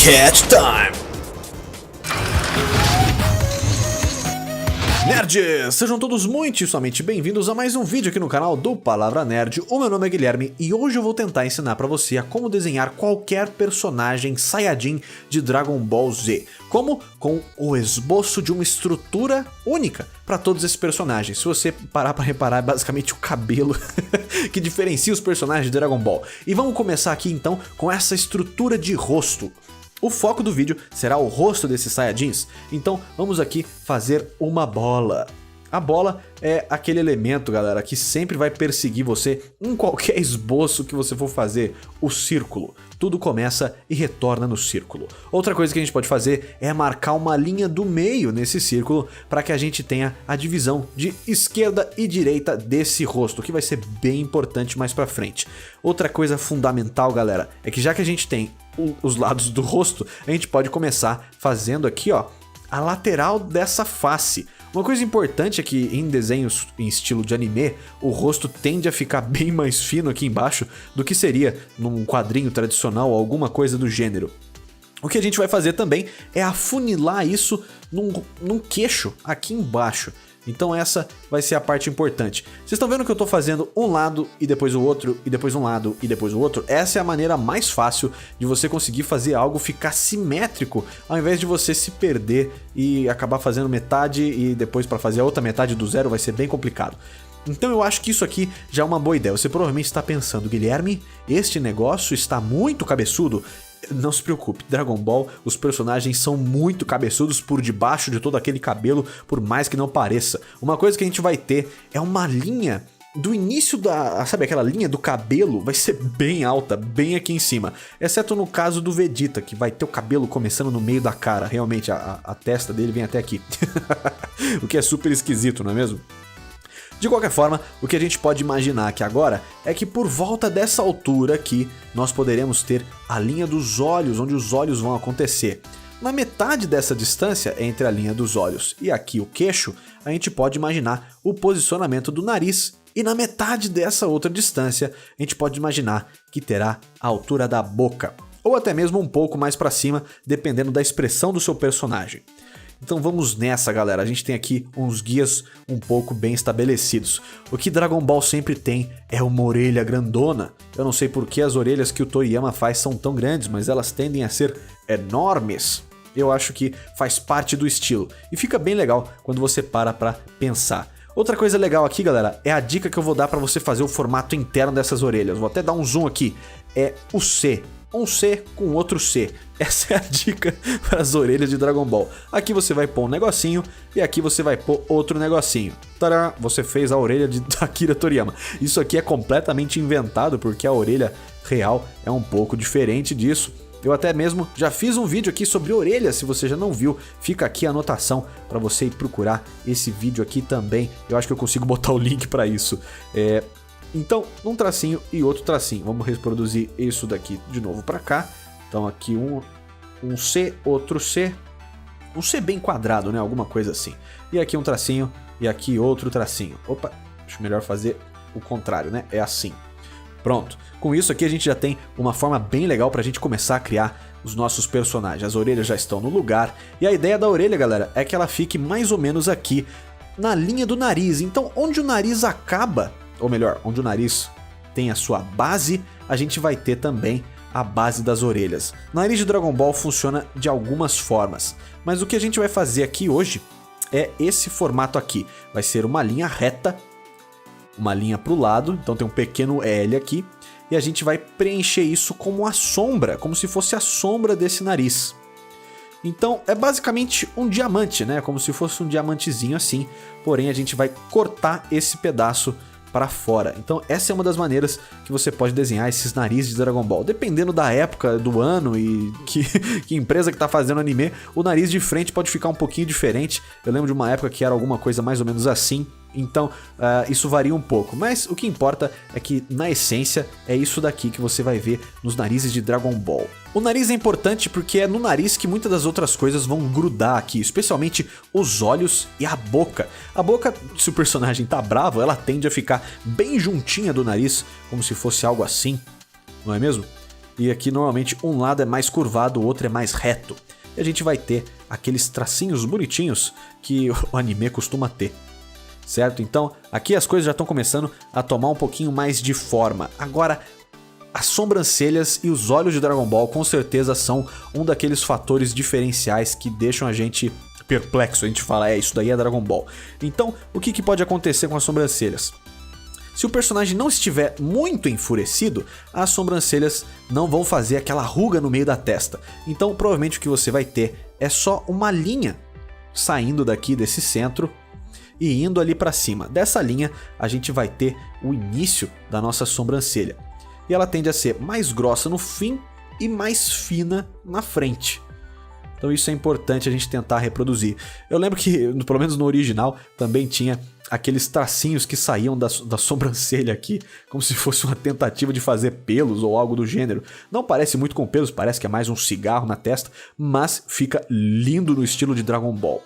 Catch Time! Nerds, sejam todos muitíssimamente bem-vindos a mais um vídeo aqui no canal do Palavra Nerd. O meu nome é Guilherme e hoje eu vou tentar ensinar pra você a como desenhar qualquer personagem Saiyajin de Dragon Ball Z. Como? Com o esboço de uma estrutura única para todos esses personagens. Se você parar pra reparar, é basicamente o cabelo que diferencia os personagens de Dragon Ball. E vamos começar aqui então com essa estrutura de rosto. O foco do vídeo será o rosto desses Saiyajins, então vamos aqui fazer uma bola. A bola é aquele elemento, galera, que sempre vai perseguir você em qualquer esboço que você for fazer, o círculo. Tudo começa e retorna no círculo. Outra coisa que a gente pode fazer é marcar uma linha do meio nesse círculo para que a gente tenha a divisão de esquerda e direita desse rosto, que vai ser bem importante mais pra frente. Outra coisa fundamental, galera, é que já que a gente tem os lados do rosto, a gente pode começar fazendo aqui, ó, a lateral dessa face. Uma coisa importante é que em desenhos em estilo de anime, o rosto tende a ficar bem mais fino aqui embaixo do que seria num quadrinho tradicional ou alguma coisa do gênero. O que a gente vai fazer também é afunilar isso num queixo aqui embaixo. Então essa vai ser a parte importante. Vocês estão vendo que eu estou fazendo um lado e depois o outro, e depois um lado e depois o outro? Essa é a maneira mais fácil de você conseguir fazer algo ficar simétrico, ao invés de você se perder e acabar fazendo metade e depois para fazer a outra metade do zero vai ser bem complicado. Então eu acho que isso aqui já é uma boa ideia. Você provavelmente está pensando, Guilherme, este negócio está muito cabeçudo. Não se preocupe, Dragon Ball, os personagens são muito cabeçudos por debaixo de todo aquele cabelo, por mais que não pareça. Uma coisa que a gente vai ter é uma linha do início da... sabe aquela linha do cabelo? Vai ser bem alta, bem aqui em cima. Exceto no caso do Vegeta, que vai ter o cabelo começando no meio da cara. Realmente, a testa dele vem até aqui. O que é super esquisito, não é mesmo? De qualquer forma, o que a gente pode imaginar aqui agora é que por volta dessa altura aqui, nós poderemos ter a linha dos olhos, onde os olhos vão acontecer. Na metade dessa distância entre a linha dos olhos e aqui o queixo, a gente pode imaginar o posicionamento do nariz. E na metade dessa outra distância, a gente pode imaginar que terá a altura da boca. Ou até mesmo um pouco mais para cima, dependendo da expressão do seu personagem. Então vamos nessa, galera. A gente tem aqui uns guias um pouco bem estabelecidos. O que Dragon Ball sempre tem é uma orelha grandona. Eu não sei por que as orelhas que o Toriyama faz são tão grandes, mas elas tendem a ser enormes. Eu acho que faz parte do estilo. E fica bem legal quando você para pra pensar. Outra coisa legal aqui, galera, é a dica que eu vou dar pra você fazer o formato interno dessas orelhas. Vou até dar um zoom aqui. É o C. Um C com outro C. Essa é a dica para as orelhas de Dragon Ball. Aqui você vai pôr um negocinho e aqui você vai pôr outro negocinho. Tadã! Você fez a orelha de Akira Toriyama. Isso aqui é completamente inventado porque a orelha real é um pouco diferente disso. Eu até mesmo já fiz um vídeo aqui sobre orelhas, se você já não viu, fica aqui a anotação para você ir procurar esse vídeo aqui também. Eu acho que eu consigo botar o link para isso. Então, um tracinho e outro tracinho. Vamos reproduzir isso daqui de novo para cá. Então aqui um C, outro C. Um C bem quadrado, né? Alguma coisa assim. E aqui um tracinho e aqui outro tracinho. Opa, acho melhor fazer o contrário, né? É assim. Pronto. Com isso aqui a gente já tem uma forma bem legal pra gente começar a criar os nossos personagens. As orelhas já estão no lugar. E a ideia da orelha, galera, é que ela fique mais ou menos aqui na linha do nariz. Então, onde o nariz acaba... ou melhor, onde o nariz tem a sua base, a gente vai ter também a base das orelhas. O nariz de Dragon Ball funciona de algumas formas, mas o que a gente vai fazer aqui hoje é esse formato aqui. Vai ser uma linha reta, uma linha para o lado, então tem um pequeno L aqui, e a gente vai preencher isso como a sombra, como se fosse a sombra desse nariz. Então é basicamente um diamante, né? Como se fosse um diamantezinho assim, porém a gente vai cortar esse pedaço para fora. Então essa é uma das maneiras que você pode desenhar esses narizes de Dragon Ball. Dependendo da época do ano e que empresa que tá fazendo anime, o nariz de frente pode ficar um pouquinho diferente. Eu lembro de uma época que era alguma coisa mais ou menos assim. Então isso varia um pouco, mas o que importa é que na essência é isso daqui que você vai ver nos narizes de Dragon Ball. O nariz é importante porque é no nariz que muitas das outras coisas vão grudar aqui, especialmente os olhos e a boca. A boca, se o personagem tá bravo, ela tende a ficar bem juntinha do nariz, como se fosse algo assim, não é mesmo? e aqui normalmente um lado é mais curvado, o outro é mais reto. E a gente vai ter aqueles tracinhos bonitinhos que o anime costuma ter, certo? Então aqui as coisas já estão começando a tomar um pouquinho mais de forma. Agora, as sobrancelhas e os olhos de Dragon Ball com certeza são um daqueles fatores diferenciais que deixam a gente perplexo. A gente fala, isso daí é Dragon Ball. Então, o que pode acontecer com as sobrancelhas? Se o personagem não estiver muito enfurecido, as sobrancelhas não vão fazer aquela ruga no meio da testa. Então, provavelmente o que você vai ter é só uma linha saindo daqui desse centro e indo ali para cima. Dessa linha, a gente vai ter o início da nossa sobrancelha. E ela tende a ser mais grossa no fim e mais fina na frente. Então isso é importante a gente tentar reproduzir. Eu lembro que, pelo menos no original, também tinha aqueles tracinhos que saíam da sobrancelha aqui, como se fosse uma tentativa de fazer pelos ou algo do gênero. Não parece muito com pelos, parece que é mais um cigarro na testa, mas fica lindo no estilo de Dragon Ball.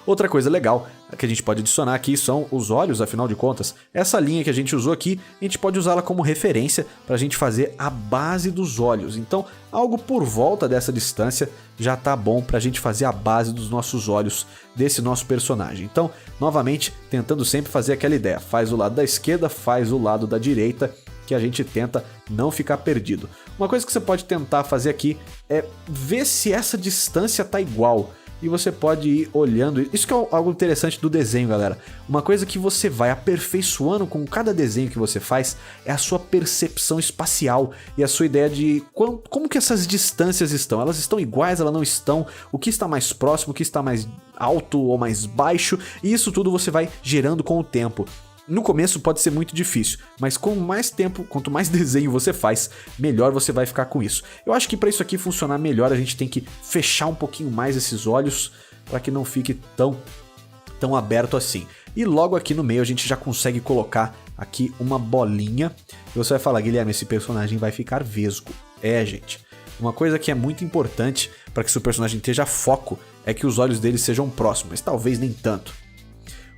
Outra coisa legal que a gente pode adicionar aqui são os olhos, afinal de contas. Essa linha que a gente usou aqui, a gente pode usá-la como referência para a gente fazer a base dos olhos. Então, algo por volta dessa distância já tá bom para a gente fazer a base dos nossos olhos desse nosso personagem. Então, novamente, tentando sempre fazer aquela ideia. Faz o lado da esquerda, faz o lado da direita, que a gente tenta não ficar perdido. Uma coisa que você pode tentar fazer aqui é ver se essa distância tá igual. E você pode ir olhando, isso que é algo interessante do desenho, galera. Uma coisa que você vai aperfeiçoando com cada desenho que você faz é a sua percepção espacial e a sua ideia de como que essas distâncias estão. Elas estão iguais, elas não estão, o que está mais próximo, o que está mais alto ou mais baixo, e isso tudo você vai gerando com o tempo. No começo pode ser muito difícil, mas com mais tempo, quanto mais desenho você faz, melhor você vai ficar com isso. Eu acho que para isso aqui funcionar melhor, a gente tem que fechar um pouquinho mais esses olhos para que não fique tão aberto assim. E logo aqui no meio a gente já consegue colocar aqui uma bolinha. E você vai falar, Guilherme, esse personagem vai ficar vesgo. Gente. Uma coisa que é muito importante para que seu personagem esteja foco é que os olhos dele sejam próximos, mas talvez nem tanto.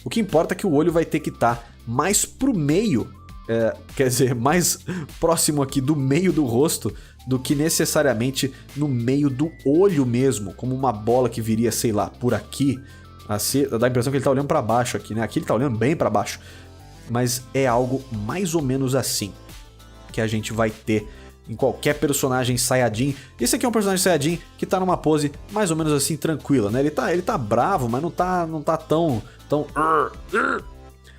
O que importa é que o olho vai ter que estar mais pro meio, quer dizer, mais próximo aqui do meio do rosto do que necessariamente no meio do olho mesmo, como uma bola que viria, sei lá, por aqui. Assim, dá a impressão que ele tá olhando para baixo aqui, né? Aqui ele tá olhando bem para baixo, mas é algo mais ou menos assim que a gente vai ter em qualquer personagem Saiyajin. Esse aqui é um personagem Saiyajin que tá numa pose mais ou menos assim tranquila, né? Ele tá bravo, mas não tá tão...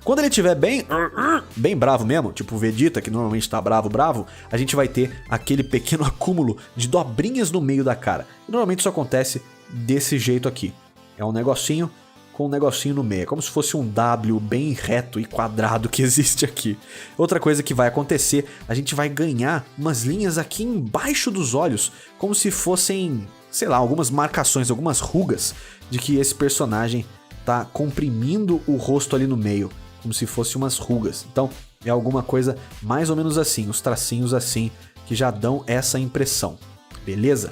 Quando ele estiver bem bravo mesmo, tipo o Vegeta, que normalmente tá bravo, a gente vai ter aquele pequeno acúmulo de dobrinhas no meio da cara. E normalmente isso acontece desse jeito aqui. É um negocinho com um negocinho no meio. É como se fosse um W bem reto e quadrado que existe aqui. Outra coisa que vai acontecer, a gente vai ganhar umas linhas aqui embaixo dos olhos, como se fossem, sei lá, algumas marcações, algumas rugas de que esse personagem tá comprimindo o rosto ali no meio, como se fosse umas rugas. Então é alguma coisa mais ou menos assim, os tracinhos assim que já dão essa impressão, beleza?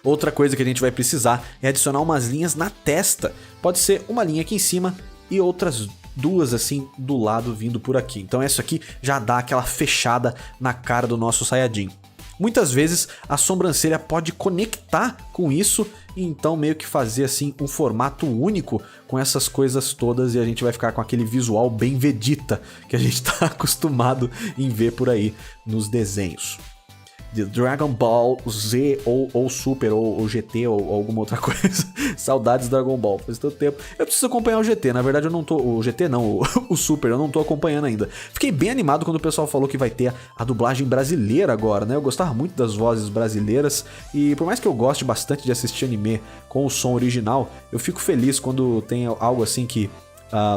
Outra coisa que a gente vai precisar é adicionar umas linhas na testa. Pode ser uma linha aqui em cima e outras duas assim do lado vindo por aqui. Então essa aqui já dá aquela fechada na cara do nosso Saiyajin. Muitas vezes a sobrancelha pode conectar com isso e então meio que fazer assim um formato único com essas coisas todas, e a gente vai ficar com aquele visual bem Vegeta que a gente tá acostumado em ver por aí nos desenhos de Dragon Ball Z ou Super ou GT ou alguma outra coisa. Saudades do Dragon Ball, faz tanto tempo. Eu preciso acompanhar o GT, na verdade eu não tô... O GT não, o Super, eu não tô acompanhando ainda. Fiquei bem animado quando o pessoal falou que vai ter a dublagem brasileira agora, né? Eu gostava muito das vozes brasileiras e por mais que eu goste bastante de assistir anime com o som original, eu fico feliz quando tem algo assim que...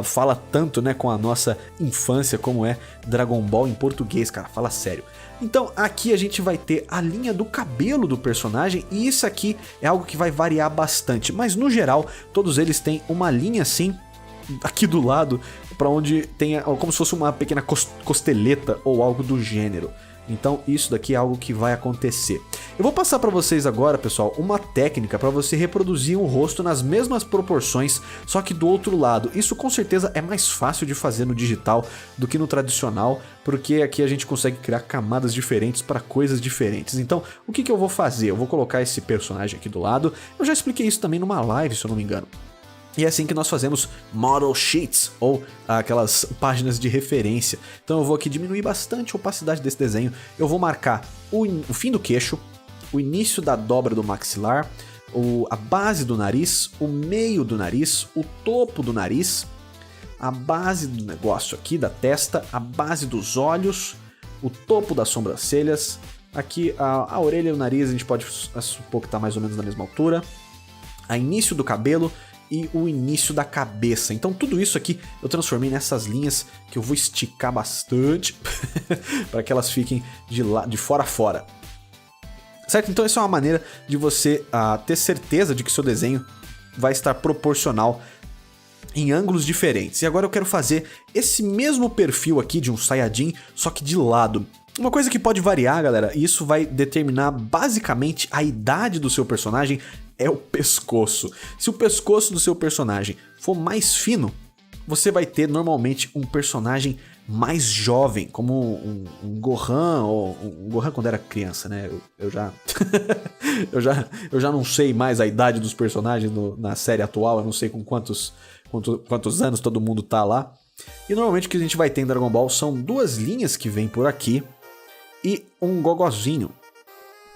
fala tanto, né, com a nossa infância como é Dragon Ball em português, cara, fala sério. Então aqui a gente vai ter a linha do cabelo do personagem e isso aqui é algo que vai variar bastante, mas no geral todos eles têm uma linha assim aqui do lado para onde tem como se fosse uma pequena costeleta ou algo do gênero. Então isso daqui é algo que vai acontecer. Eu vou passar para vocês agora, pessoal, uma técnica para você reproduzir um rosto nas mesmas proporções, só que do outro lado. Isso com certeza é mais fácil de fazer no digital do que no tradicional, porque aqui a gente consegue criar camadas diferentes para coisas diferentes. Então, o que eu vou fazer? Eu vou colocar esse personagem aqui do lado. Eu já expliquei isso também numa live, se eu não me engano. E é assim que nós fazemos model sheets, ou aquelas páginas de referência. Então eu vou aqui diminuir bastante a opacidade desse desenho. Eu vou marcar o fim do queixo, o início da dobra do maxilar, a base do nariz, o meio do nariz, o topo do nariz, a base do negócio aqui da testa, a base dos olhos, o topo das sobrancelhas. Aqui a orelha e o nariz a gente pode supor que está mais ou menos na mesma altura. A início do cabelo e o início da cabeça. Então tudo isso aqui eu transformei nessas linhas que eu vou esticar bastante para que elas fiquem de fora a fora. Certo? Então essa é uma maneira de você ter certeza de que seu desenho vai estar proporcional em ângulos diferentes. E agora eu quero fazer esse mesmo perfil aqui de um Saiyajin, só que de lado. Uma coisa que pode variar, galera, e isso vai determinar basicamente a idade do seu personagem, é o pescoço. Se o pescoço do seu personagem for mais fino, você vai ter normalmente um personagem mais jovem, como um Gohan, ou um Gohan quando era criança, né? Eu já eu já não sei mais a idade dos personagens na série atual, eu não sei com quantos anos todo mundo tá lá. E normalmente o que a gente vai ter em Dragon Ball são duas linhas que vêm por aqui e um gogozinho.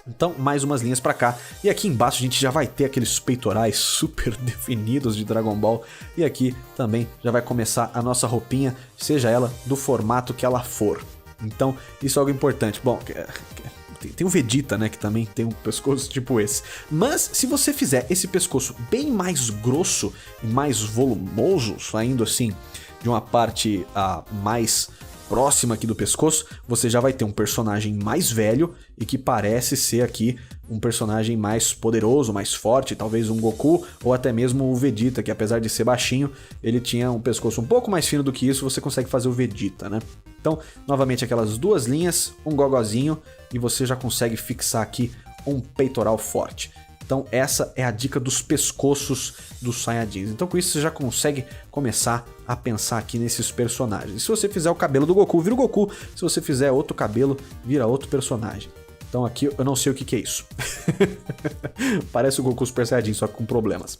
Então, mais umas linhas pra cá. E aqui embaixo a gente já vai ter aqueles peitorais super definidos de Dragon Ball. E aqui também já vai começar a nossa roupinha, seja ela do formato que ela for. Então, isso é algo importante. Bom, tem o Vegeta, né, que também tem um pescoço tipo esse. Mas, se você fizer esse pescoço bem mais grosso e mais volumoso, saindo assim de uma parte mais próxima aqui do pescoço, você já vai ter um personagem mais velho e que parece ser aqui um personagem mais poderoso, mais forte, talvez um Goku ou até mesmo o Vegeta, que apesar de ser baixinho, ele tinha um pescoço um pouco mais fino do que isso, você consegue fazer o Vegeta, né? Então, novamente aquelas duas linhas, um gogozinho e você já consegue fixar aqui um peitoral forte. Então essa é a dica dos pescoços dos Saiyajins. Então com isso você já consegue começar a pensar aqui nesses personagens. Se você fizer o cabelo do Goku, vira o Goku. Se você fizer outro cabelo, vira outro personagem. Então aqui eu não sei o que é isso. Parece o Goku Super Saiyajin, só que com problemas.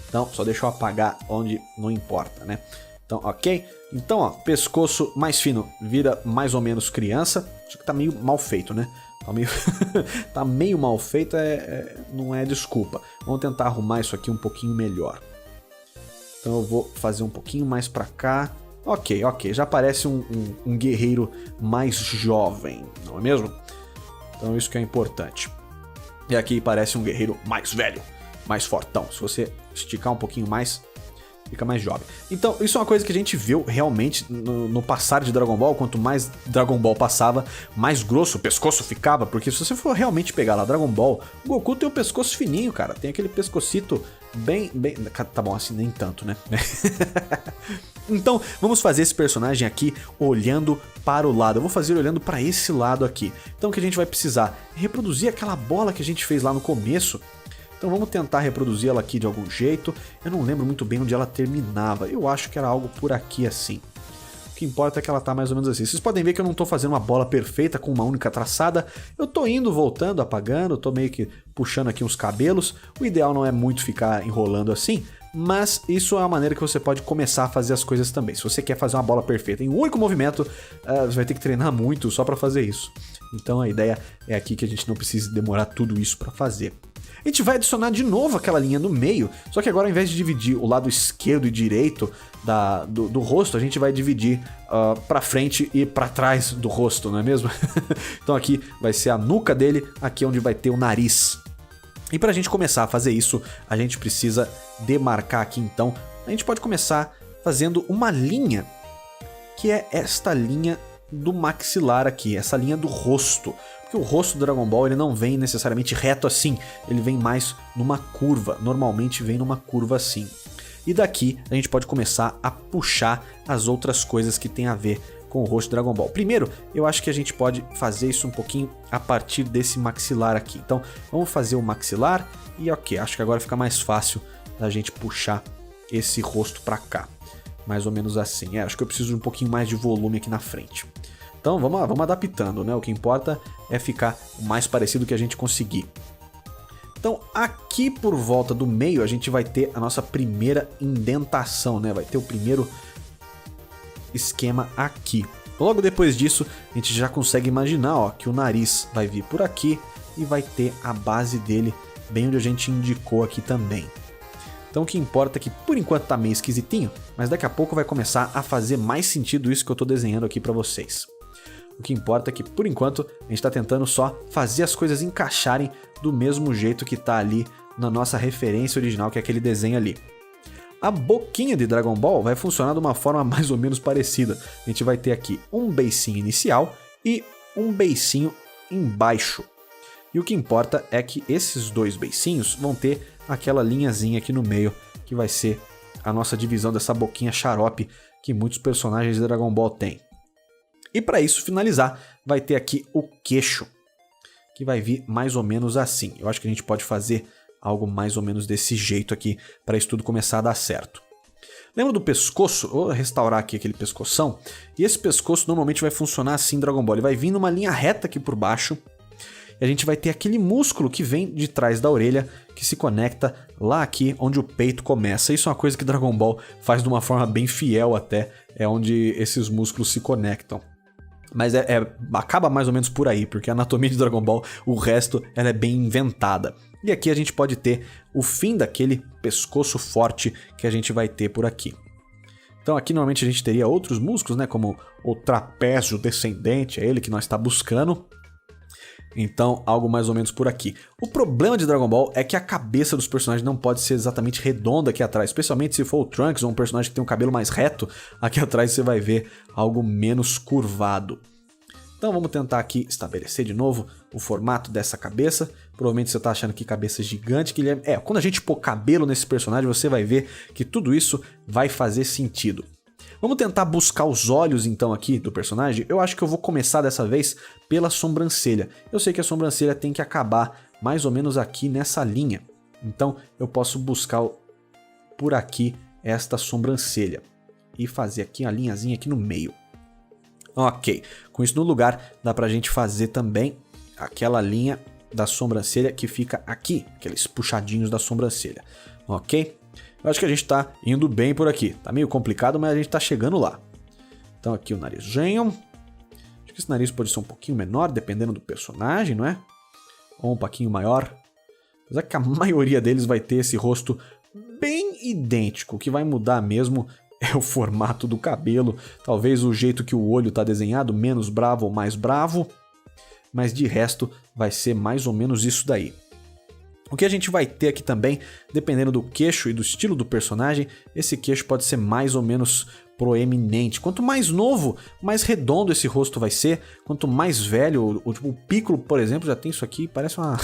Então só deixa eu apagar onde não importa, né? Então, ok? Então, ó, pescoço mais fino vira mais ou menos criança. Acho que tá meio mal feito, né? Tá meio mal feito, não é desculpa. Vamos tentar arrumar isso aqui um pouquinho melhor. Então eu vou fazer um pouquinho mais pra cá. Ok, já parece um guerreiro mais jovem, não é mesmo? Então isso que é importante. E aqui parece um guerreiro mais velho, mais fortão. Se você esticar um pouquinho mais, fica mais jovem. Então, isso é uma coisa que a gente viu realmente no passar de Dragon Ball. Quanto mais Dragon Ball passava, mais grosso o pescoço ficava. Porque se você for realmente pegar lá Dragon Ball, o Goku tem o pescoço fininho, cara. Tem aquele pescocito bem... Tá bom, assim nem tanto, né? Então, vamos fazer esse personagem aqui olhando para o lado. Eu vou fazer ele olhando para esse lado aqui. Então, o que a gente vai precisar? Reproduzir aquela bola que a gente fez lá no começo. Então vamos tentar reproduzir ela aqui de algum jeito. Eu não lembro muito bem onde ela terminava. Eu acho que era algo por aqui assim. O que importa é que ela tá mais ou menos assim. Vocês podem ver que eu não tô fazendo uma bola perfeita com uma única traçada. Eu tô indo, voltando, apagando. Tô meio que puxando aqui uns cabelos. O ideal não é muito ficar enrolando assim. Mas isso é uma maneira que você pode começar a fazer as coisas também. Se você quer fazer uma bola perfeita em um único movimento, você vai ter que treinar muito só para fazer isso. Então a ideia é aqui que a gente não precise demorar tudo isso para fazer. A gente vai adicionar de novo aquela linha no meio, só que agora ao invés de dividir o lado esquerdo e direito do rosto, a gente vai dividir para frente e para trás do rosto, não é mesmo? Então aqui vai ser a nuca dele, aqui é onde vai ter o nariz. E para a gente começar a fazer isso, a gente precisa demarcar aqui então. A gente pode começar fazendo uma linha, que é esta linha do maxilar aqui, essa linha do rosto. Porque o rosto do Dragon Ball ele não vem necessariamente reto assim, ele vem mais numa curva, normalmente vem numa curva assim. E daqui a gente pode começar a puxar as outras coisas que tem a ver com o rosto de Dragon Ball. Primeiro, eu acho que a gente pode fazer isso um pouquinho a partir desse maxilar aqui. Então, vamos fazer o maxilar e ok, acho que agora fica mais fácil da gente puxar esse rosto pra cá. Mais ou menos assim. Acho que eu preciso de um pouquinho mais de volume aqui na frente. Então, vamos adaptando, né? O que importa é ficar o mais parecido que a gente conseguir. Então, aqui por volta do meio, a gente vai ter a nossa primeira indentação, né? Vai ter o primeiro esquema aqui. Logo depois disso, a gente já consegue imaginar, ó, que o nariz vai vir por aqui e vai ter a base dele bem onde a gente indicou aqui também. Então o que importa é que por enquanto tá meio esquisitinho, mas daqui a pouco vai começar a fazer mais sentido isso que eu tô desenhando aqui pra vocês. O que importa é que, por enquanto, a gente está tentando só fazer as coisas encaixarem do mesmo jeito que está ali na nossa referência original, que é aquele desenho ali. A boquinha de Dragon Ball vai funcionar de uma forma mais ou menos parecida. A gente vai ter aqui um beicinho inicial e um beicinho embaixo. E o que importa é que esses dois beicinhos vão ter aquela linhazinha aqui no meio, que vai ser a nossa divisão dessa boquinha xarope que muitos personagens de Dragon Ball têm. E para isso finalizar, vai ter aqui o queixo, que vai vir mais ou menos assim. Eu acho que a gente pode fazer algo mais ou menos desse jeito aqui, para isso tudo começar a dar certo. Lembra do pescoço? Vou restaurar aqui aquele pescoção. E esse pescoço normalmente vai funcionar assim em Dragon Ball. Ele vai vir numa linha reta aqui por baixo. E a gente vai ter aquele músculo que vem de trás da orelha, que se conecta lá aqui onde o peito começa. Isso é uma coisa que Dragon Ball faz de uma forma bem fiel até. É onde esses músculos se conectam. Mas acaba mais ou menos por aí, porque a anatomia de Dragon Ball, o resto, ela é bem inventada. E aqui a gente pode ter o fim daquele pescoço forte que a gente vai ter por aqui. Então aqui normalmente a gente teria outros músculos, né, como o trapézio descendente, é ele que nós está buscando. Então algo mais ou menos por aqui. O problema de Dragon Ball é que a cabeça dos personagens não pode ser exatamente redonda aqui atrás, especialmente se for o Trunks ou um personagem que tem um cabelo mais reto, aqui atrás você vai ver algo menos curvado. Então vamos tentar aqui estabelecer de novo o formato dessa cabeça. Provavelmente você está achando que cabeça gigante, Guilherme. Quando a gente pôr cabelo nesse personagem, você vai ver que tudo isso vai fazer sentido. Vamos tentar buscar os olhos então aqui do personagem. Eu acho que eu vou começar dessa vez pela sobrancelha. Eu sei que a sobrancelha tem que acabar mais ou menos aqui nessa linha. Então eu posso buscar por aqui esta sobrancelha e fazer aqui a linhazinha aqui no meio. Ok, com isso no lugar dá pra gente fazer também aquela linha da sobrancelha que fica aqui, aqueles puxadinhos da sobrancelha, ok? Eu acho que a gente tá indo bem por aqui, tá meio complicado, mas a gente tá chegando lá. Então aqui o narizinho, acho que esse nariz pode ser um pouquinho menor, dependendo do personagem, não é? Ou um pouquinho maior, apesar que a maioria deles vai ter esse rosto bem idêntico, o que vai mudar mesmo é o formato do cabelo, talvez o jeito que o olho está desenhado, menos bravo ou mais bravo, mas de resto vai ser mais ou menos isso daí. O que a gente vai ter aqui também, dependendo do queixo e do estilo do personagem, esse queixo pode ser mais ou menos proeminente. Quanto mais novo, mais redondo esse rosto vai ser. Quanto mais velho, o Piccolo, por exemplo, já tem isso aqui, parece uma...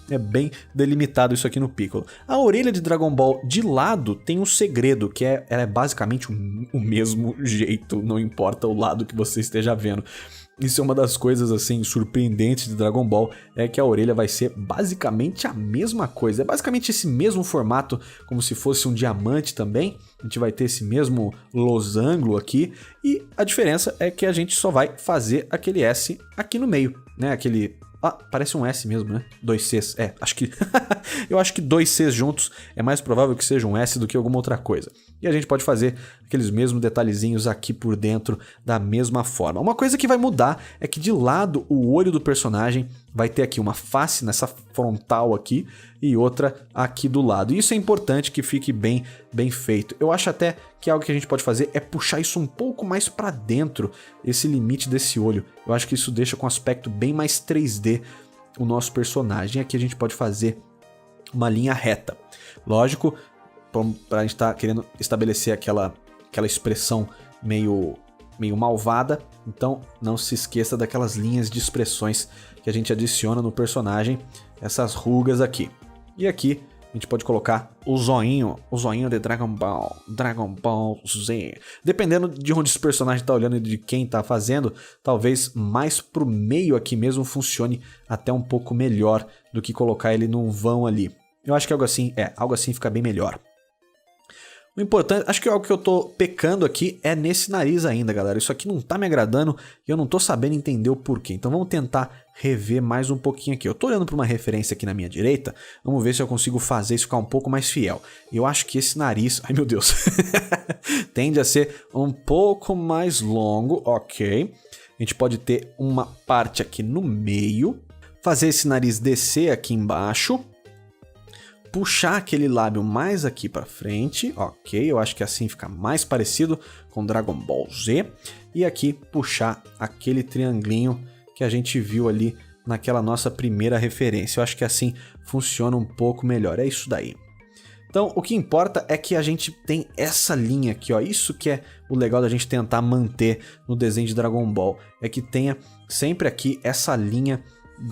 é bem delimitado isso aqui no Piccolo. A orelha de Dragon Ball de lado tem um segredo, que ela é basicamente o mesmo jeito, não importa o lado que você esteja vendo. Isso é uma das coisas assim surpreendentes de Dragon Ball, é que a orelha vai ser basicamente a mesma coisa. É basicamente esse mesmo formato, como se fosse um diamante também. A gente vai ter esse mesmo losango aqui. E a diferença é que a gente só vai fazer aquele S aqui no meio, né? Aquele... Ah, parece um S mesmo, né? 2 Cs. Acho que... eu acho que 2 Cs juntos é mais provável que seja um S do que alguma outra coisa. E a gente pode fazer aqueles mesmos detalhezinhos aqui por dentro da mesma forma. Uma coisa que vai mudar é que de lado o olho do personagem vai ter aqui uma face nessa frontal aqui e outra aqui do lado. E isso é importante que fique bem feito. Eu acho até que algo que a gente pode fazer é puxar isso um pouco mais para dentro, esse limite desse olho. Eu acho que isso deixa com um aspecto bem mais 3D o nosso personagem. Aqui a gente pode fazer uma linha reta. Lógico, para a gente estar querendo estabelecer aquela expressão meio malvada, então não se esqueça daquelas linhas de expressões que a gente adiciona no personagem, essas rugas aqui. E aqui A gente pode colocar o zoinho de Dragon Ball Z. Dependendo de onde esse personagem tá olhando e de quem tá fazendo, talvez mais pro meio aqui mesmo funcione até um pouco melhor do que colocar ele num vão ali. Eu acho que algo assim fica bem melhor. O importante, acho que algo que eu tô pecando aqui é nesse nariz ainda, galera. Isso aqui não tá me agradando e eu não tô sabendo entender o porquê. Então vamos tentar rever mais um pouquinho aqui. Eu tô olhando para uma referência aqui na minha direita. Vamos ver se eu consigo fazer isso ficar um pouco mais fiel. Eu acho que esse nariz... Ai, meu Deus. Tende a ser um pouco mais longo. Ok. A gente pode ter uma parte aqui no meio. Fazer esse nariz descer aqui embaixo. Puxar aquele lábio mais aqui pra frente, ok, eu acho que assim fica mais parecido com Dragon Ball Z. E aqui puxar aquele triangulinho que a gente viu ali naquela nossa primeira referência. Eu acho que assim funciona um pouco melhor, é isso daí. Então o que importa é que a gente tem essa linha aqui, ó. Isso que é o legal da gente tentar manter no desenho de Dragon Ball, é que tenha sempre aqui essa linha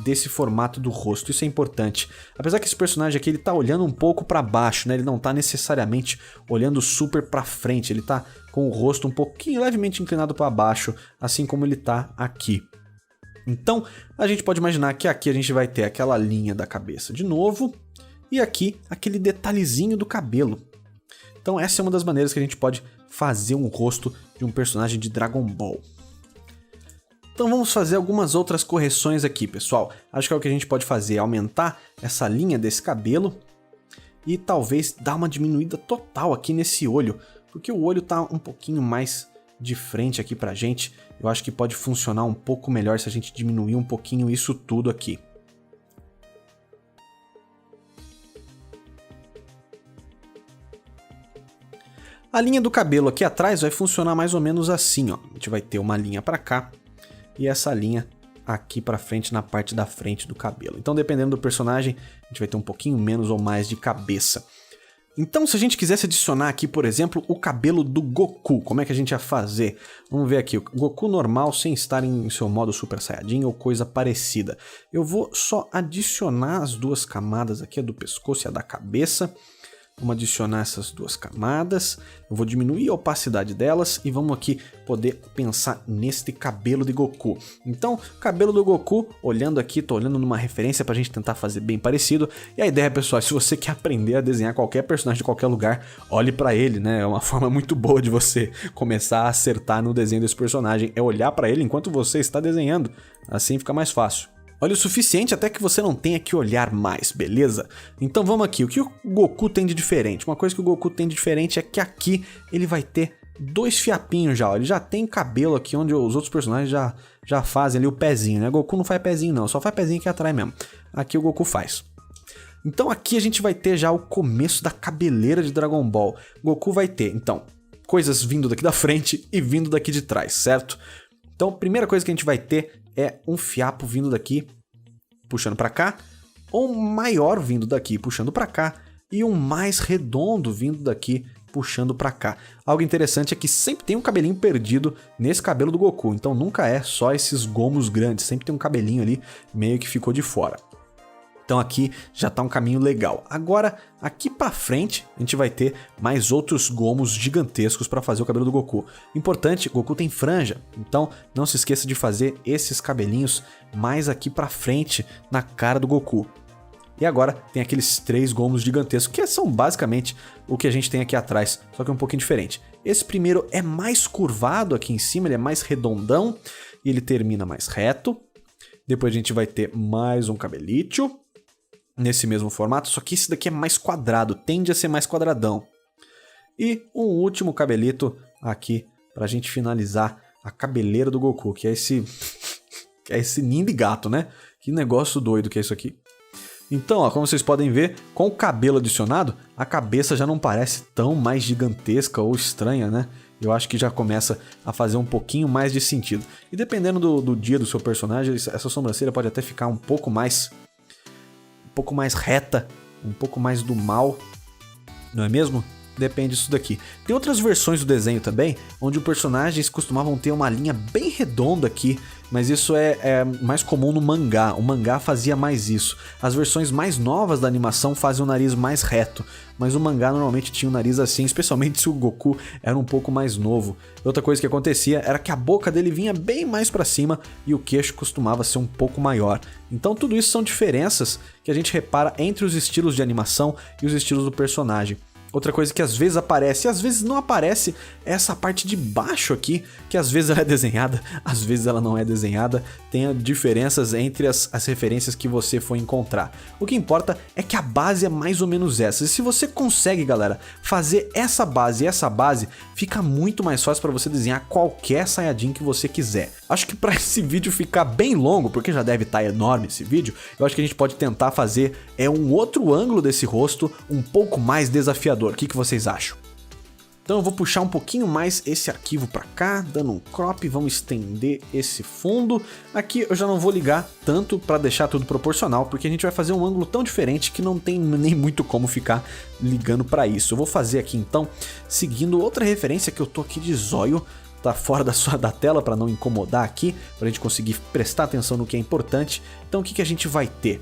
desse formato do rosto, isso é importante. Apesar que esse personagem aqui ele tá olhando um pouco para baixo, né? Ele não tá necessariamente olhando super para frente, ele tá com o rosto um pouquinho levemente inclinado para baixo, assim como ele tá aqui. Então, a gente pode imaginar que aqui a gente vai ter aquela linha da cabeça de novo e aqui aquele detalhezinho do cabelo. Então, essa é uma das maneiras que a gente pode fazer um rosto de um personagem de Dragon Ball. Então vamos fazer algumas outras correções aqui, pessoal. Acho que é o que a gente pode fazer é aumentar essa linha desse cabelo e talvez dar uma diminuída total aqui nesse olho, porque o olho tá um pouquinho mais de frente aqui pra gente. Eu acho que pode funcionar um pouco melhor se a gente diminuir um pouquinho isso tudo aqui. A linha do cabelo aqui atrás vai funcionar mais ou menos assim, ó. A gente vai ter uma linha pra cá e essa linha aqui pra frente na parte da frente do cabelo. Então, dependendo do personagem, a gente vai ter um pouquinho menos ou mais de cabeça. Então, se a gente quisesse adicionar aqui, por exemplo, o cabelo do Goku, como é que a gente ia fazer? Vamos ver aqui, o Goku normal sem estar em seu modo Super Saiyajin ou coisa parecida. Eu vou só adicionar as duas camadas aqui, a do pescoço e a da cabeça. Vamos adicionar essas duas camadas, eu vou diminuir a opacidade delas e vamos aqui poder pensar neste cabelo de Goku. Então, cabelo do Goku, olhando aqui, tô olhando numa referência pra gente tentar fazer bem parecido. E a ideia, pessoal, é se você quer aprender a desenhar qualquer personagem de qualquer lugar, olhe pra ele, né? É uma forma muito boa de você começar a acertar no desenho desse personagem, é olhar pra ele enquanto você está desenhando, assim fica mais fácil. Olha o suficiente até que você não tenha que olhar mais, beleza? Então vamos aqui, o que o Goku tem de diferente? Uma coisa que o Goku tem de diferente é que aqui ele vai ter dois fiapinhos já, ó. Ele já tem cabelo aqui onde os outros personagens já fazem ali o pezinho, né? Goku não faz pezinho não, só faz pezinho aqui atrás mesmo. Aqui o Goku faz. Então aqui a gente vai ter já o começo da cabeleira de Dragon Ball. Goku vai ter, então, coisas vindo daqui da frente e vindo daqui de trás, certo? Então a primeira coisa que a gente vai ter é um fiapo vindo daqui, puxando para cá, ou um maior vindo daqui, puxando para cá, e um mais redondo vindo daqui, puxando para cá. Algo interessante é que sempre tem um cabelinho perdido nesse cabelo do Goku, então nunca é só esses gomos grandes, sempre tem um cabelinho ali meio que ficou de fora. Então aqui já tá um caminho legal. Agora, aqui pra frente, a gente vai ter mais outros gomos gigantescos para fazer o cabelo do Goku. Importante, Goku tem franja, então não se esqueça de fazer esses cabelinhos mais aqui pra frente na cara do Goku. E agora tem aqueles 3 gomos gigantescos, que são basicamente o que a gente tem aqui atrás, só que é um pouquinho diferente. Esse primeiro é mais curvado aqui em cima, ele é mais redondão e ele termina mais reto. Depois a gente vai ter mais um cabelito nesse mesmo formato, só que esse daqui é mais quadrado, tende a ser mais quadradão. E um último cabelito aqui pra gente finalizar a cabeleira do Goku, que é esse ninho de gato, né? Que negócio doido que é isso aqui. Então, ó, como vocês podem ver, com o cabelo adicionado, a cabeça já não parece tão mais gigantesca ou estranha, né? Eu acho que já começa a fazer um pouquinho mais de sentido. E dependendo do dia do seu personagem, essa sobrancelha pode até ficar um pouco mais reta, um pouco mais do mal, não é mesmo? Depende disso daqui. Tem outras versões do desenho também, onde os personagens costumavam ter uma linha bem redonda aqui mas isso é mais comum no mangá. O mangá fazia mais isso. As versões mais novas da animação fazem o nariz mais reto, mas o mangá normalmente tinha o nariz assim, especialmente se o Goku era um pouco mais novo. Outra coisa que acontecia era que a boca dele vinha bem mais pra cima e o queixo costumava ser um pouco maior. Então tudo isso são diferenças que a gente repara entre os estilos de animação e os estilos do personagem. Outra coisa que às vezes aparece e às vezes não aparece é essa parte de baixo aqui, que às vezes ela é desenhada, às vezes ela não é desenhada, tem diferenças entre as referências que você for encontrar. O que importa é que a base é mais ou menos essa, e se você consegue, galera, fazer essa base e essa base, fica muito mais fácil para você desenhar qualquer Saiyajin que você quiser. Acho que para esse vídeo ficar bem longo, porque já deve estar enorme esse vídeo, eu acho que a gente pode tentar fazer um outro ângulo desse rosto um pouco mais desafiador. O que vocês acham? Então eu vou puxar um pouquinho mais esse arquivo para cá, dando um crop, vamos estender esse fundo. Aqui eu já não vou ligar tanto para deixar tudo proporcional, porque a gente vai fazer um ângulo tão diferente que não tem nem muito como ficar ligando para isso. Eu vou fazer aqui então, seguindo outra referência que eu tô aqui de zóio, tá fora da tela para não incomodar aqui, para a gente conseguir prestar atenção no que é importante. Então o que a gente vai ter?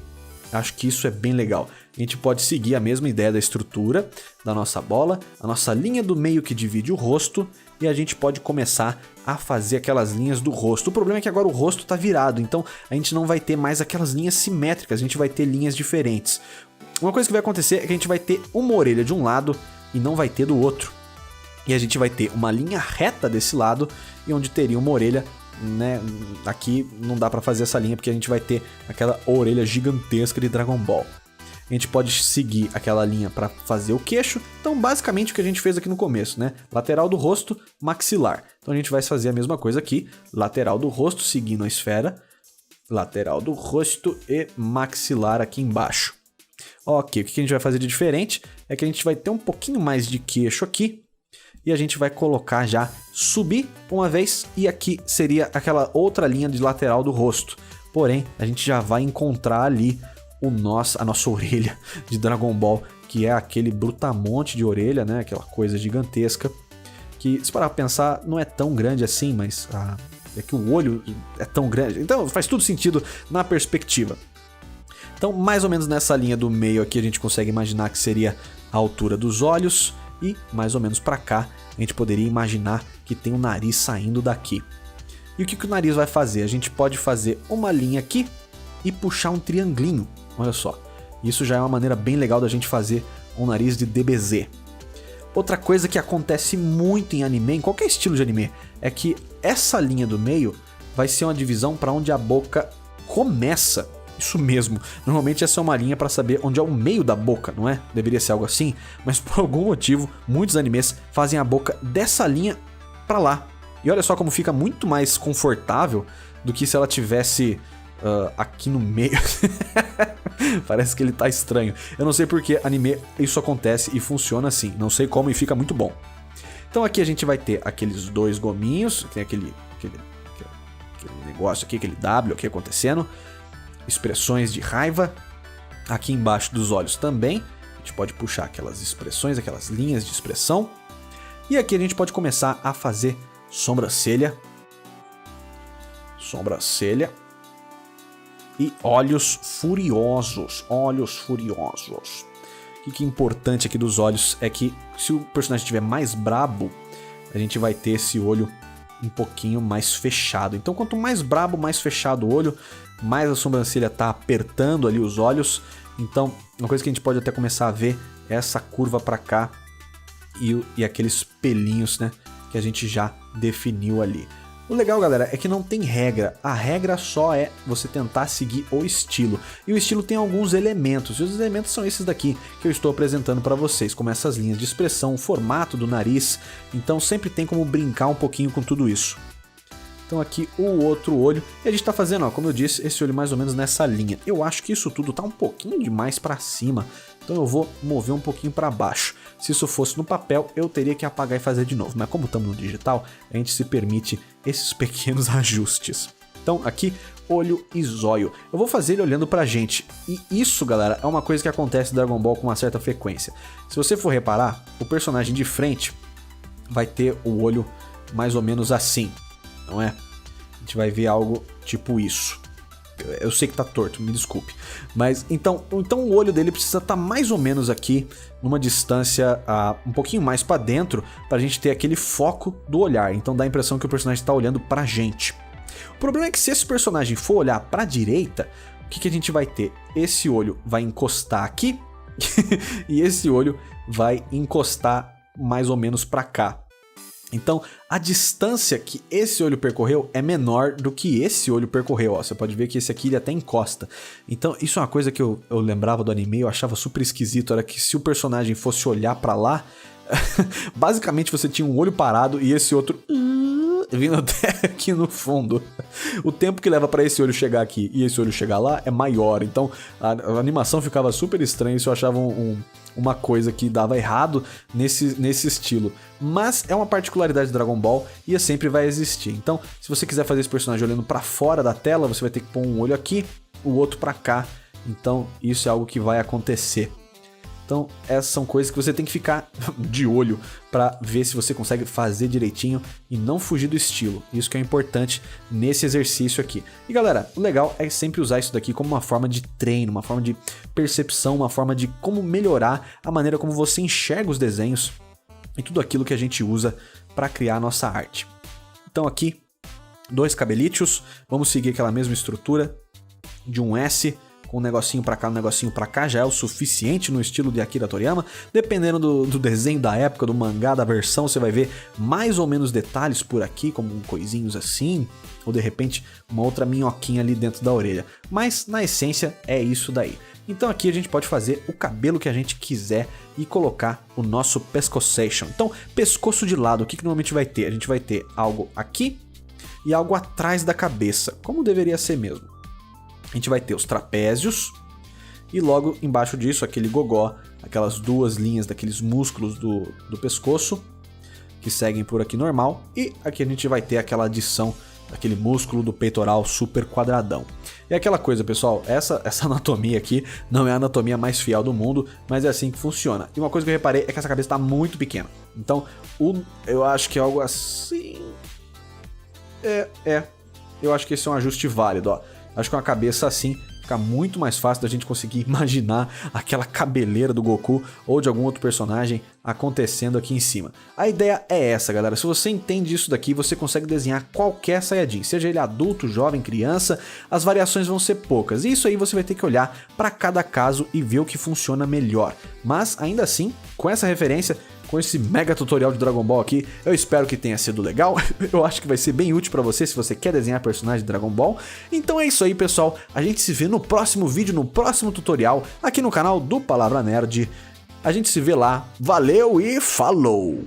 Acho que isso é bem legal. A gente pode seguir a mesma ideia da estrutura da nossa bola, a nossa linha do meio que divide o rosto, e a gente pode começar a fazer aquelas linhas do rosto. O problema é que agora o rosto está virado, então a gente não vai ter mais aquelas linhas simétricas, a gente vai ter linhas diferentes. Uma coisa que vai acontecer é que a gente vai ter uma orelha de um lado e não vai ter do outro. E a gente vai ter uma linha reta desse lado e onde teria uma orelha, né? Aqui não dá pra fazer essa linha porque a gente vai ter aquela orelha gigantesca de Dragon Ball. A gente pode seguir aquela linha para fazer o queixo. Então basicamente o que a gente fez aqui no começo, né? Lateral do rosto, maxilar. Então a gente vai fazer a mesma coisa aqui, lateral do rosto seguindo a esfera, lateral do rosto e maxilar aqui embaixo. Ok, o que a gente vai fazer de diferente é que a gente vai ter um pouquinho mais de queixo aqui. E a gente vai colocar já, subir uma vez, e aqui seria aquela outra linha de lateral do rosto. Porém, a gente já vai encontrar ali a nossa orelha de Dragon Ball, que é aquele brutamonte de orelha, né? Aquela coisa gigantesca, que se parar pra pensar, não é tão grande assim, mas é que o olho é tão grande. Então faz tudo sentido na perspectiva. Então, mais ou menos nessa linha do meio aqui, a gente consegue imaginar que seria a altura dos olhos. E mais ou menos para cá a gente poderia imaginar que tem um nariz saindo daqui. E o que o nariz vai fazer? A gente pode fazer uma linha aqui e puxar um triangulinho. Olha só, isso já é uma maneira bem legal da gente fazer um nariz de DBZ. Outra coisa que acontece muito em anime, em qualquer estilo de anime, é que essa linha do meio vai ser uma divisão para onde a boca começa. Isso mesmo, normalmente essa é uma linha para saber onde é o meio da boca, não é? Deveria ser algo assim, mas por algum motivo muitos animes fazem a boca dessa linha para lá. E olha só como fica muito mais confortável do que se ela tivesse aqui no meio. Parece que ele tá estranho. Eu não sei porque anime isso acontece e funciona assim, não sei como e fica muito bom. Então aqui a gente vai ter aqueles dois gominhos, tem aquele negócio aqui, aquele W aqui acontecendo. Expressões de raiva, aqui embaixo dos olhos também, a gente pode puxar aquelas expressões, aquelas linhas de expressão, e aqui a gente pode começar a fazer sobrancelha e olhos furiosos, O que é importante aqui dos olhos é que se o personagem estiver mais brabo, a gente vai ter esse olho um pouquinho mais fechado. Então quanto mais brabo, mais fechado o olho, mais a sobrancelha tá apertando ali os olhos. Então uma coisa que a gente pode até começar a ver é essa curva para cá e aqueles pelinhos, né, que a gente já definiu ali. O legal, galera, é que não tem regra. A regra só é você tentar seguir o estilo. E o estilo tem alguns elementos. E os elementos são esses daqui que eu estou apresentando para vocês, como essas linhas de expressão, o formato do nariz. Então sempre tem como brincar um pouquinho com tudo isso. Então aqui o outro olho. E a gente tá fazendo, ó, como eu disse, esse olho mais ou menos nessa linha. Eu acho que isso tudo tá um pouquinho demais para cima. Então eu vou mover um pouquinho para baixo. Se isso fosse no papel, eu teria que apagar e fazer de novo. Mas como estamos no digital, a gente se permite esses pequenos ajustes. Então aqui, olho e zóio. Eu vou fazer ele olhando pra gente. E isso, galera, é uma coisa que acontece em Dragon Ball com uma certa frequência. Se você for reparar, o personagem de frente vai ter o olho mais ou menos assim, não é? gente vai ver algo tipo isso. Eu sei que tá torto, me desculpe. Mas então o olho dele precisa estar mais ou menos aqui, numa distância um pouquinho mais pra dentro, pra gente ter aquele foco do olhar. Então dá a impressão que o personagem tá olhando pra gente. O problema é que se esse personagem for olhar pra direita, o que a gente vai ter? Esse olho vai encostar aqui e esse olho vai encostar mais ou menos pra cá. Então, a distância que esse olho percorreu é menor do que esse olho percorreu. Ó, você pode ver que esse aqui ele até encosta. Então, isso é uma coisa que eu lembrava do anime, eu achava super esquisito. Era que se o personagem fosse olhar pra lá, basicamente você tinha um olho parado e esse outro vindo até aqui no fundo. O tempo que leva pra esse olho chegar aqui e esse olho chegar lá é maior. Então, a animação ficava super estranha. Isso eu achava uma coisa que dava errado nesse estilo. Mas é uma particularidade de Dragon Ball e sempre vai existir. Então, se você quiser fazer esse personagem olhando pra fora da tela, você vai ter que pôr um olho aqui, o outro pra cá. Então, isso é algo que vai acontecer. Então, essas são coisas que você tem que ficar de olho pra ver se você consegue fazer direitinho e não fugir do estilo. Isso que é importante nesse exercício aqui. E galera, o legal é sempre usar isso daqui como uma forma de treino, uma forma de percepção, uma forma de como melhorar a maneira como você enxerga os desenhos e tudo aquilo que a gente usa para criar a nossa arte. Então aqui, 2 cabelitos, vamos seguir aquela mesma estrutura de um S, com um negocinho pra cá, um negocinho pra cá, já é o suficiente no estilo de Akira Toriyama. Dependendo do desenho da época, do mangá, da versão, você vai ver mais ou menos detalhes por aqui, como coisinhos assim, ou de repente uma outra minhoquinha ali dentro da orelha. Mas na essência é isso daí. Então aqui a gente pode fazer o cabelo que a gente quiser e colocar o nosso pescoçation. Então, pescoço de lado, o que normalmente vai ter? A gente vai ter algo aqui e algo atrás da cabeça, como deveria ser mesmo. A gente vai ter os trapézios e logo embaixo disso aquele gogó, aquelas 2 linhas daqueles músculos do pescoço que seguem por aqui normal, e aqui a gente vai ter aquela adição daquele músculo do peitoral super quadradão. E aquela coisa, pessoal, essa anatomia aqui não é a anatomia mais fiel do mundo, mas é assim que funciona. E uma coisa que eu reparei é que essa cabeça está muito pequena. Então, eu acho que é algo assim... Eu acho que esse é um ajuste válido, ó. Acho que uma cabeça assim fica muito mais fácil da gente conseguir imaginar aquela cabeleira do Goku ou de algum outro personagem acontecendo aqui em cima. A ideia é essa, galera. Se você entende isso daqui, você consegue desenhar qualquer Saiyajin, seja ele adulto, jovem, criança, as variações vão ser poucas. E isso aí você vai ter que olhar para cada caso e ver o que funciona melhor. Mas ainda assim, com essa referência, com esse mega tutorial de Dragon Ball aqui, eu espero que tenha sido legal. Eu acho que vai ser bem útil pra você se você quer desenhar personagem de Dragon Ball. Então é isso aí, pessoal. A gente se vê no próximo vídeo, no próximo tutorial, aqui no canal do Palavra Nerd. A gente se vê lá. Valeu e falou!